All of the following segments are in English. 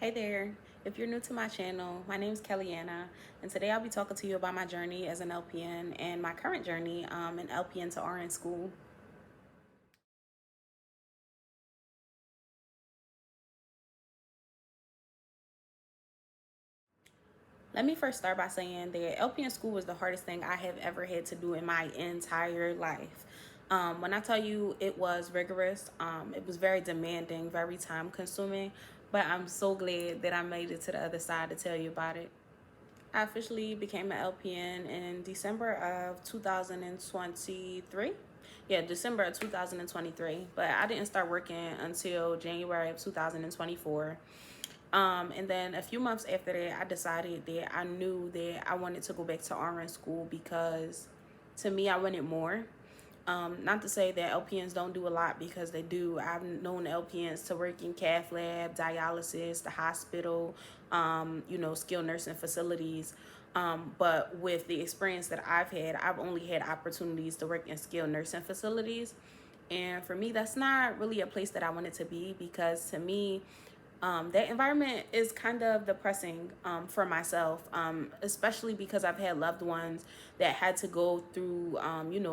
Hey there. If you're new to my channel, my name is Kellyanna, and today I'll be talking to you about my journey as an LPN and my current journey in LPN to RN school. Let me first start by saying that LPN school was the hardest thing I have ever had to do in my entire life. When I tell you it was rigorous, it was very demanding, very time consuming, but I'm so glad that I made it to the other side to tell you about it. I officially became an LPN in December of 2023. Yeah, December of 2023. But I didn't start working until January of 2024. And then a few months after that, I decided that I knew that I wanted to go back to RN school because to me, I wanted more. Not to say that LPNs don't do a lot because they do. I've known LPNs to work in cath lab, dialysis, the hospital, skilled nursing facilities. But with the experience that I've had, I've only had opportunities to work in skilled nursing facilities. And for me, that's not really a place that I wanted to be because to me, that environment is kind of depressing for myself, especially because I've had loved ones that had to go through,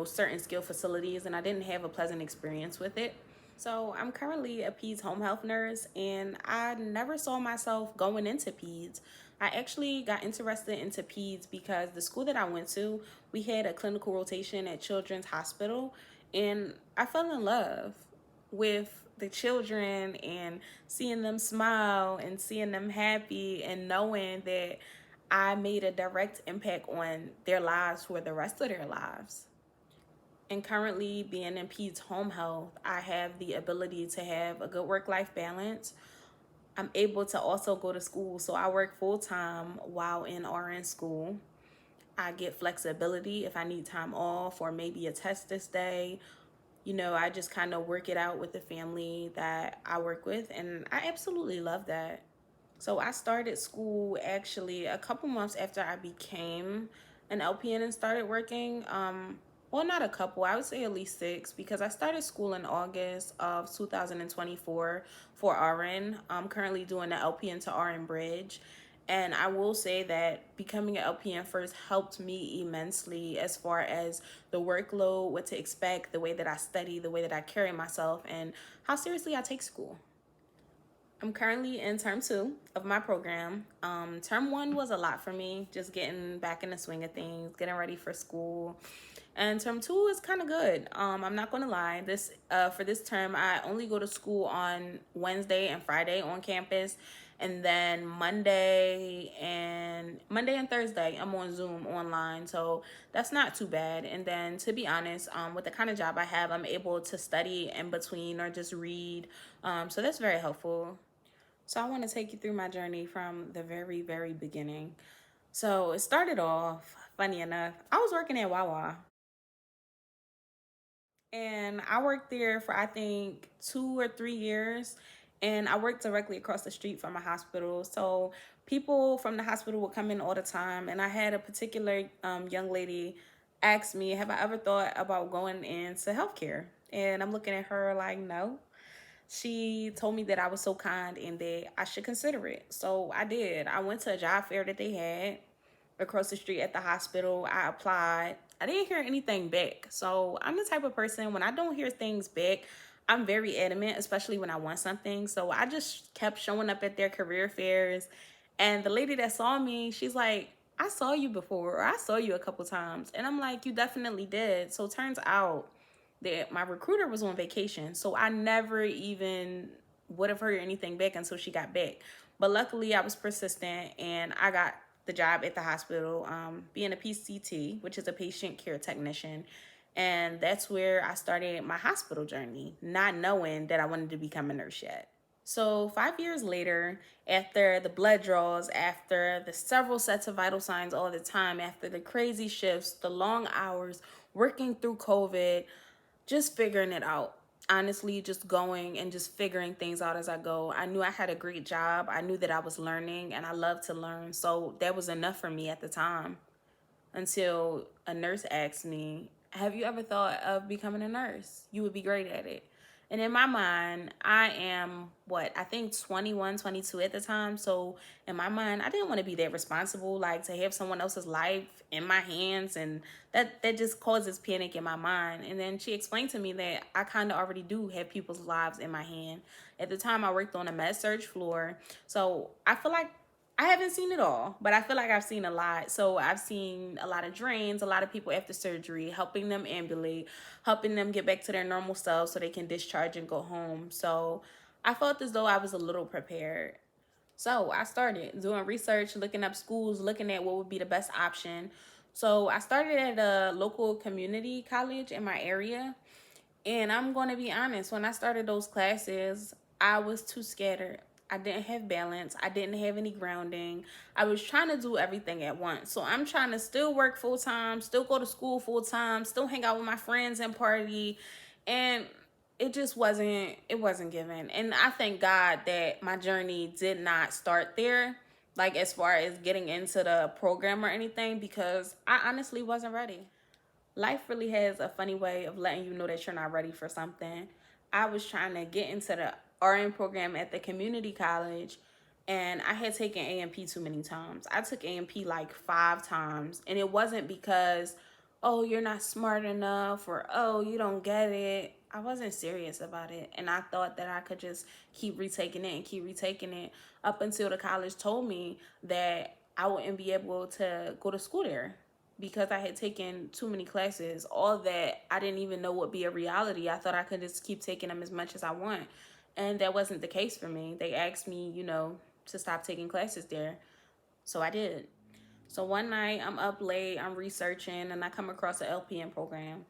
certain skill facilities, and I didn't have a pleasant experience with it. So I'm currently a peds home health nurse, and I never saw myself going into peds. I actually got interested into peds because the school that I went to, we had a clinical rotation at Children's Hospital, and I fell in love with the children and seeing them smile and seeing them happy and knowing that I made a direct impact on their lives for the rest of their lives. And currently, being in peds home health, I have the ability to have a good work-life balance. I'm able to also go to school, so I work full-time while in RN school. I get flexibility if I need time off or maybe a test this day. I just kind of work it out with the family that I work with, and I absolutely love that. So I started school actually a couple months after I became an LPN and started working. Well, not a couple, I would say at least 6, because I started school in August of 2024 for RN. I'm currently doing the LPN to RN bridge. And I will say that becoming an LPN first helped me immensely as far as the workload, what to expect, the way that I study, the way that I carry myself, and how seriously I take school. I'm currently in term 2 of my program. Term 1 was a lot for me, just getting back in the swing of things, getting ready for school. And term 2 is kind of good. I'm not going to lie. For this term, I only go to school on Wednesday and Friday on campus, and then Monday and Thursday I'm on Zoom online. So that's not too bad. And then to be honest, with the kind of job I have, I'm able to study in between or just read. So that's very helpful. So I want to take you through my journey from the very, very beginning. So it started off, funny enough, I was working at WAWA. And I worked there for I think 2 or 3 years. And I worked directly across the street from a hospital. So people from the hospital would come in all the time. And I had a particular young lady ask me, have I ever thought about going into healthcare? And I'm looking at her like, no. She told me that I was so kind and that I should consider it. So I did. I went to a job fair that they had across the street at the hospital. I applied. I didn't hear anything back. So I'm the type of person, when I don't hear things back, I'm very adamant, especially when I want something. So I just kept showing up at their career fairs. And the lady that saw me, she's like, I saw you before, or I saw you a couple times. And I'm like, you definitely did. So it turns out that my recruiter was on vacation. So I never even would have heard anything back until she got back. But luckily, I was persistent and I got the job at the hospital, being a PCT, which is a patient care technician. And that's where I started my hospital journey, not knowing that I wanted to become a nurse yet. So 5 years later, after the blood draws, after the several sets of vital signs all the time, after the crazy shifts, the long hours, working through COVID, just figuring it out. Honestly, just going and just figuring things out as I go. I knew I had a great job. I knew that I was learning and I love to learn. So that was enough for me at the time until a nurse asked me, have you ever thought of becoming a nurse? You would be great at it. And in my mind, I am what, I think 21, 22 at the time. So in my mind, I didn't want to be that responsible, like to have someone else's life in my hands. And that just causes panic in my mind. And then she explained to me that I kind of already do have people's lives in my hand. At the time, I worked on a med surg floor. So I feel like I haven't seen it all, but I feel like I've seen a lot. So I've seen a lot of drains, a lot of people after surgery, helping them ambulate, helping them get back to their normal selves so they can discharge and go home. So I felt as though I was a little prepared. So I started doing research, looking up schools, looking at what would be the best option. So I started at a local community college in my area. And I'm going to be honest, when I started those classes, I was too scattered. I didn't have balance. I didn't have any grounding. I was trying to do everything at once. So I'm trying to still work full time, still go to school full time, still hang out with my friends and party. And it wasn't given. And I thank God that my journey did not start there, like as far as getting into the program or anything, because I honestly wasn't ready. Life really has a funny way of letting you know that you're not ready for something. I was trying to get into the RN program at the community college, and I had taken A&P too many times. I took A&P like 5 times, and it wasn't because, oh, you're not smart enough, or oh, you don't get it. I wasn't serious about it, and I thought that I could just keep retaking it and keep retaking it up until the college told me that I wouldn't be able to go to school there because I had taken too many classes. All that I didn't even know would be a reality. I thought I could just keep taking them as much as I want. And that wasn't the case for me. They asked me, to stop taking classes there. So I did. So one night I'm up late, I'm researching, and I come across the LPN program.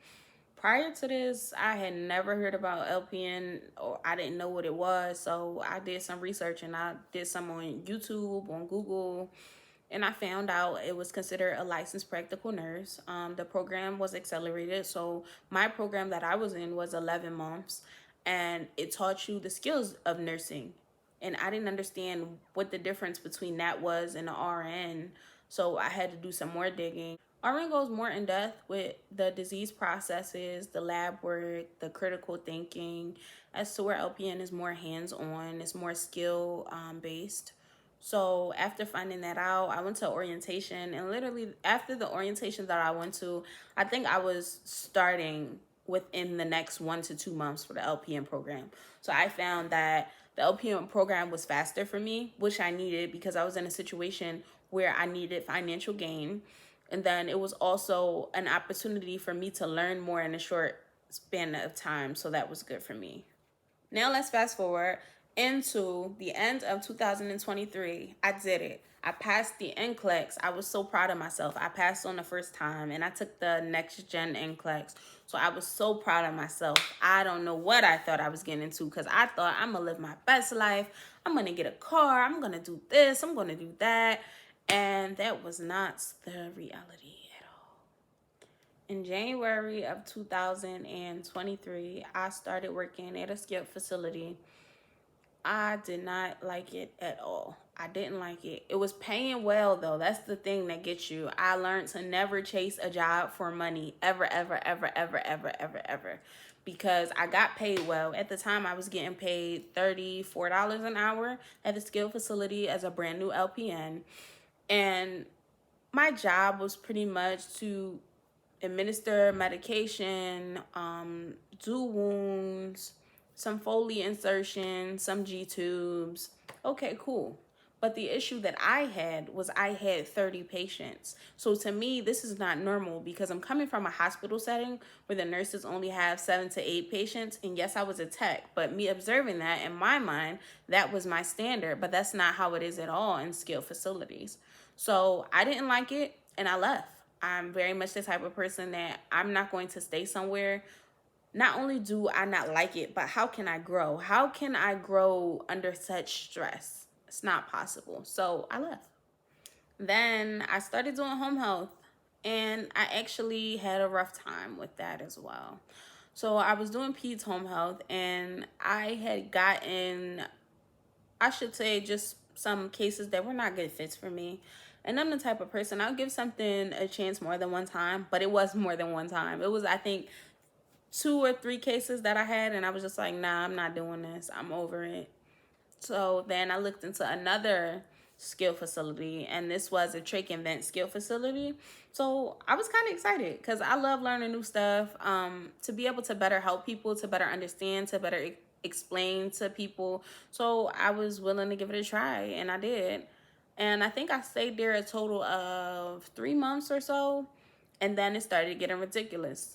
Prior to this, I had never heard about LPN, or I didn't know what it was. So I did some research, and I did some on YouTube, on Google, and I found out it was considered a licensed practical nurse. The program was accelerated, so my program that I was in was 11 months, and it taught you the skills of nursing. And I didn't understand what the difference between that was and the RN, so I had to do some more digging. RN goes more in depth with the disease processes, the lab work, the critical thinking, as to where LPN is more hands on, it's more skill based. So after finding that out, I went to orientation, and literally after the orientation that I went to, I think I was starting within the next 1 to 2 months for the LPN program. So I found that the LPN program was faster for me, which I needed because I was in a situation where I needed financial gain. And then it was also an opportunity for me to learn more in a short span of time. So that was good for me. Now let's fast forward into the end of 2023. I did it. I passed the NCLEX. I was so proud of myself. I passed on the first time, and I took the next gen NCLEX. So I was so proud of myself. I don't know what I thought I was getting into, because I thought I'm going to live my best life. I'm going to get a car. I'm going to do this. I'm going to do that. And that was not the reality. In January of 2023, I started working at a skilled facility. I did not like it at all. I didn't like it. It was paying well, though. That's the thing that gets you. I learned to never chase a job for money, ever, ever, ever, ever, ever, ever, ever. Because I got paid well. At the time, I was getting paid $34 an hour at the skilled facility as a brand new LPN. And my job was pretty much to administer medication, do wounds, some Foley insertion, some G tubes. Okay, cool. But the issue that I had was I had 30 patients. So to me, this is not normal because I'm coming from a hospital setting where the nurses only have 7 to 8 patients. And yes, I was a tech, but me observing that in my mind, that was my standard. But that's not how it is at all in skilled facilities. So I didn't like it and I left. I'm very much the type of person that I'm not going to stay somewhere. Not only do I not like it, but how can I grow? How can I grow under such stress? It's not possible. So I left. Then I started doing home health, and I actually had a rough time with that as well. So I was doing peds home health, and I had gotten, I should say, just some cases that were not good fits for me. And I'm the type of person, I'll give something a chance more than one time, but it was more than one time. It was, I think, 2 or 3 cases that I had, and I was just like, nah, I'm not doing this. I'm over it. So then I looked into another skill facility, and this was a trach and vent skill facility. So I was kind of excited because I love learning new stuff. To be able to better help people, to better understand, to better explain to people. So I was willing to give it a try, and I did. And I think I stayed there a total of 3 months or so. And then it started getting ridiculous.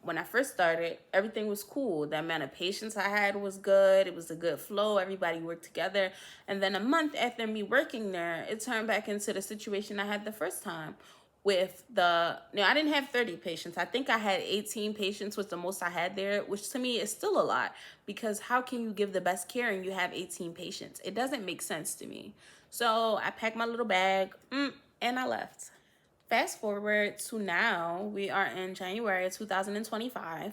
When I first started, everything was cool. The amount of patience I had was good. It was a good flow. Everybody worked together. And then a month after me working there, it turned back into the situation I had the first time. I didn't have 30 patients. I think I had 18 patients was the most I had there, which to me is still a lot, because how can you give the best care and you have 18 patients? It doesn't make sense to me. So I packed my little bag, and I left. Fast forward to now, we are in January 2025,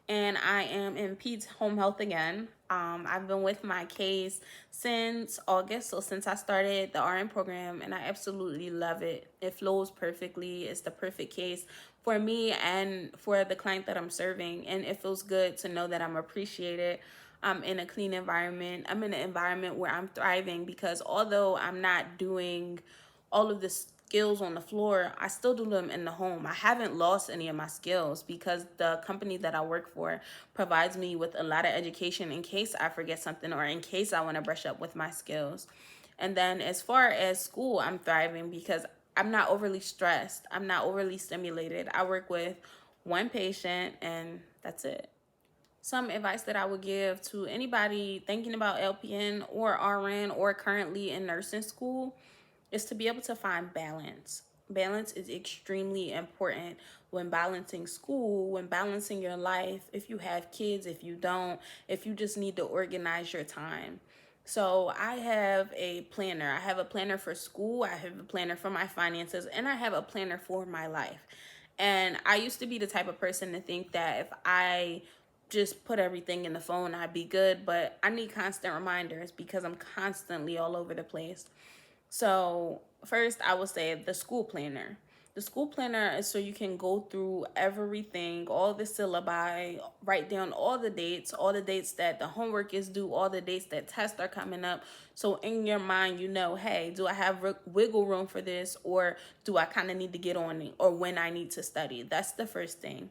and I am in Pete's Home Health again. I've been with my case since August, so since I started the RN program, and I absolutely love it. It flows perfectly. It's the perfect case for me and for the client that I'm serving, and it feels good to know that I'm appreciated. I'm in a clean environment. I'm in an environment where I'm thriving, because although I'm not doing all of the skills on the floor, I still do them in the home. I haven't lost any of my skills because the company that I work for provides me with a lot of education in case I forget something or in case I want to brush up with my skills. And then as far as school, I'm thriving because I'm not overly stressed. I'm not overly stimulated. I work with one patient and that's it. Some advice that I would give to anybody thinking about LPN or RN or currently in nursing school is to be able to find balance. Balance is extremely important when balancing school, when balancing your life, if you have kids, if you don't, if you just need to organize your time. So I have a planner. I have a planner for school, I have a planner for my finances, and I have a planner for my life. And I used to be the type of person to think that if I just put everything in the phone, I'd be good. But I need constant reminders because I'm constantly all over the place. So first, I would say the school planner. The school planner is so you can go through everything, all the syllabi, write down all the dates that the homework is due, all the dates that tests are coming up. So in your mind, you know, hey, do I have wiggle room for this, or do I kind of need to get on it, or when I need to study? That's the first thing.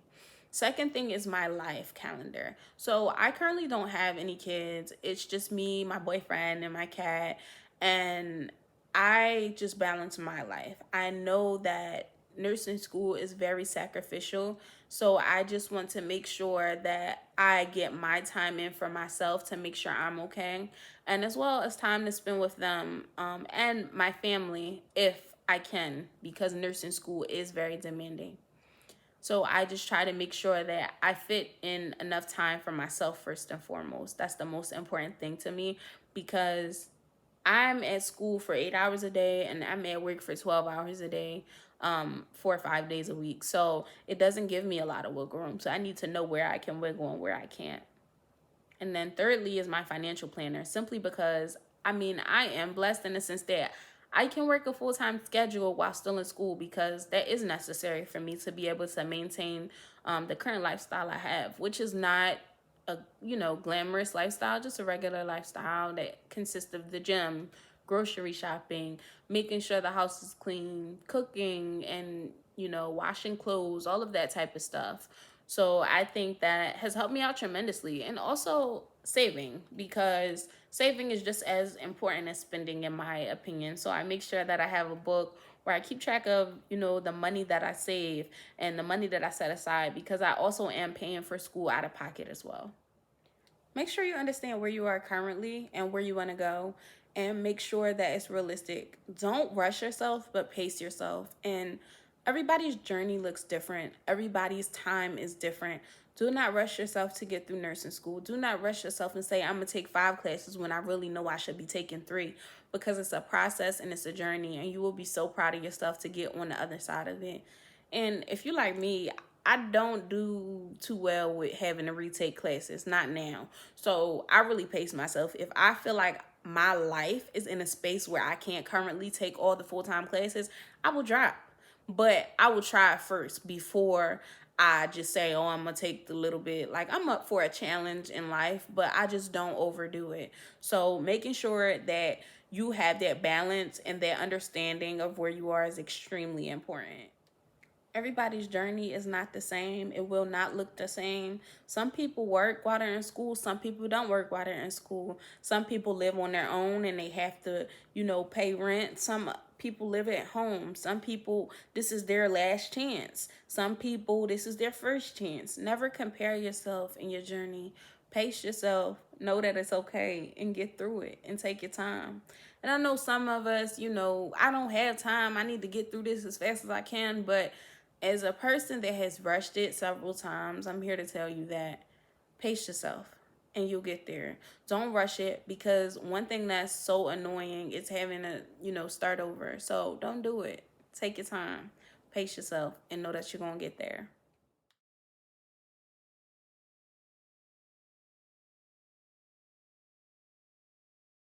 Second thing is my life calendar. So I currently don't have any kids. It's just me, my boyfriend, and my cat. And I just balance my life. I know that nursing school is very sacrificial. So I just want to make sure that I get my time in for myself to make sure I'm okay. And as well as time to spend with them and my family if I can, because nursing school is very demanding. So I just try to make sure that I fit in enough time for myself first and foremost. That's the most important thing to me, because I'm at school for 8 hours a day and I'm at work for 12 hours a day, 4 or 5 days a week. So it doesn't give me a lot of wiggle room. So I need to know where I can wiggle and where I can't. And then thirdly is my financial planner, simply because I am blessed in the sense that I can work a full-time schedule while still in school, because that is necessary for me to be able to maintain the current lifestyle I have, which is not a glamorous lifestyle, just a regular lifestyle that consists of the gym, grocery shopping, making sure the house is clean, cooking, and washing clothes, all of that type of stuff. So I think that has helped me out tremendously. And also saving, because saving is just as important as spending, in my opinion. So I make sure that I have a book where I keep track of, the money that I save and the money that I set aside, because I also am paying for school out of pocket as well. Make sure you understand where you are currently and where you want to go, and make sure that it's realistic. Don't rush yourself, but pace yourself. And everybody's journey looks different. Everybody's time is different. Do not rush yourself to get through nursing school. Do not rush yourself and say, I'm going to take 5 classes when I really know I should be taking 3, because it's a process and it's a journey, and you will be so proud of yourself to get on the other side of it. And if you like me, I don't do too well with having to retake classes, not now. So I really pace myself. If I feel like my life is in a space where I can't currently take all the full-time classes, I will drop. But I will try it first before I just say, oh, I'm gonna take the little bit. Like, I'm up for a challenge in life, but I just don't overdo it. So making sure that you have that balance and that understanding of where you are is extremely important. Everybody's journey is not the same. It will not look the same. Some people work while they're in school. Some people don't work while they're in school. Some people live on their own and they have to, pay rent. Some people live at home. Some people, this is their last chance. Some people, this is their first chance. Never compare yourself in your journey. Pace yourself. Know that it's okay and get through it and take your time. And I know some of us, I don't have time. I need to get through this as fast as I can, but as a person that has rushed it several times, I'm here to tell you that pace yourself and you'll get there. Don't rush it, because one thing that's so annoying is having to, start over. So don't do it. Take your time, pace yourself, and know that you're going to get there.